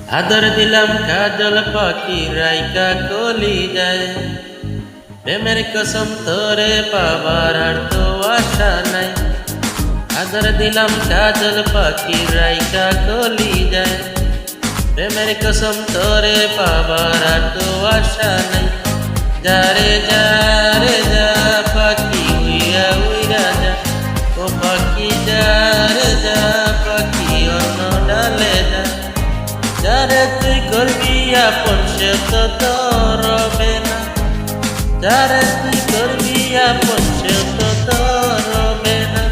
আদর দিলাম কাজল পাখি রাইকা কলি যায়। প্রেমের কসম তোরে পাবার আর তো আশা নাই। আদর দিলাম কাজল পাখি রাইকা কলি যায়। প্রেমের কসম তোরে পাবার আর তো আশা নাই। যারে যারে যা পাখি উইরা উইরা যা। ও পাখি যারে যা পাখি অন্য ডালে যা। যারে তুই করবি আপন সে তো তোর হবে না। যারে তুই করবি আপন সে তো তোর হবে না।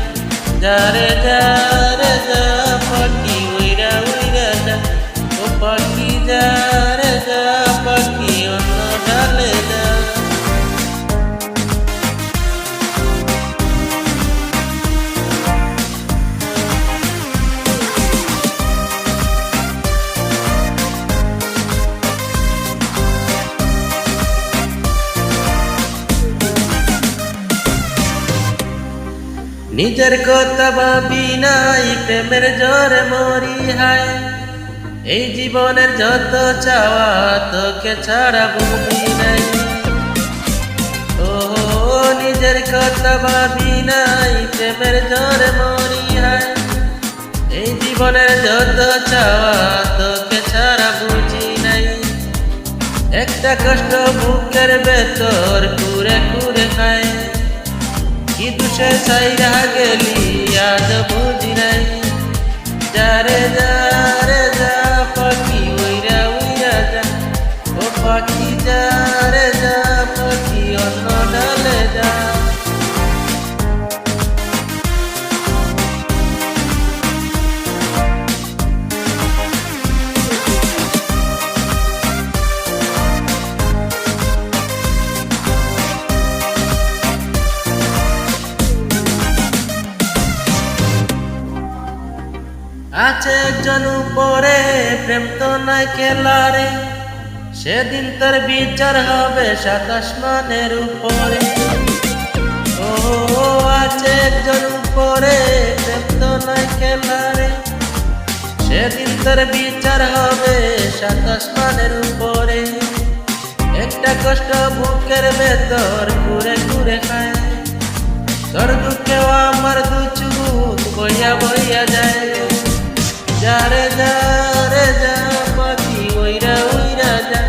যারে যারে যা পাখি উইরা উইরা যা। ও পাখি যারে যা পাখি অন্য ডালে যা। নিজের কথা ভাবি নাই প্রেমের জ্বরে মরি হায়। এই জীবনের যত চাওয়া তোকে ছাড়া বুঝি নাই। ও নিজের কথা ভাবি নাই প্রেমের জ্বরে মরি হায়। এই জীবনের যত চাওয়া তোকে ছাড়া বুঝি নাই। একটা কষ্ট বুকের ভেতর কুরে কুরে খায়। কি দুষে ছাইরা গেলি আজ বুঝি নাই। যারে যারে যা পাখি উইরা উইরা যা। ও পাখি যারে যা পাখি অন্য ডালে যা। আছে একজন উপরে প্রেম তো নাই খেলারে। সেদিন তোর বিচার হবে সাত আসমানের উপরে। ও আছে একজন উপরে প্রেম তো নাই খেলারে। সেদিন তোর বিচার হবে সাত আসমানের উপরে। একটা কষ্ট বুকের ভেতর ঘুরে ঘুরে খায়। তোর দুঃখেও আমার দু চোখ বইয়া বইয়া যায়। যারে যারে যা পাখি উইরা উইরা যা।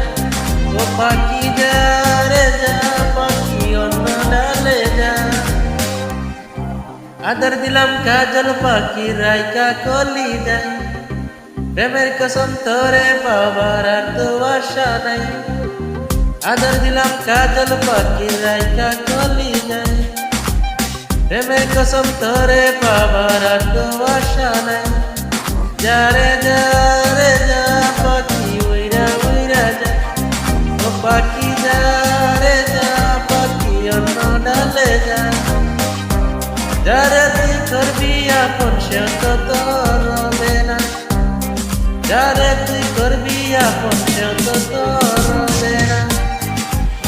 ও পাখি যারে যা পাখি অন্য ডালে যা। আদর দিলাম কাজল পাখি রাইকা কলি যায়। প্রেমের কসম তোরে পাবার আর তো আশা নাই। আদর দিলাম কাজল পাখি রাইকা কলি যায়। প্রেমের কসম তোরে পাবার আর তো আশা নাই। যারে যারে যা পাখি উইরা উইরা যা। ও পাখি যারে যা পাখি অন্য ডালে যা। যারে তুই করবি আপন সে তো তোর হবে না। যারে তুই করবি আপন সে তো তোর হবে না।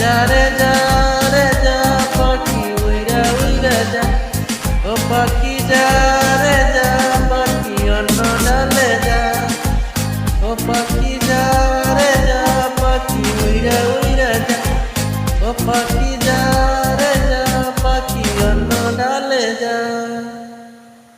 যারে যারে যা পাখি উইরা উইরা যা। ও পাখি যা।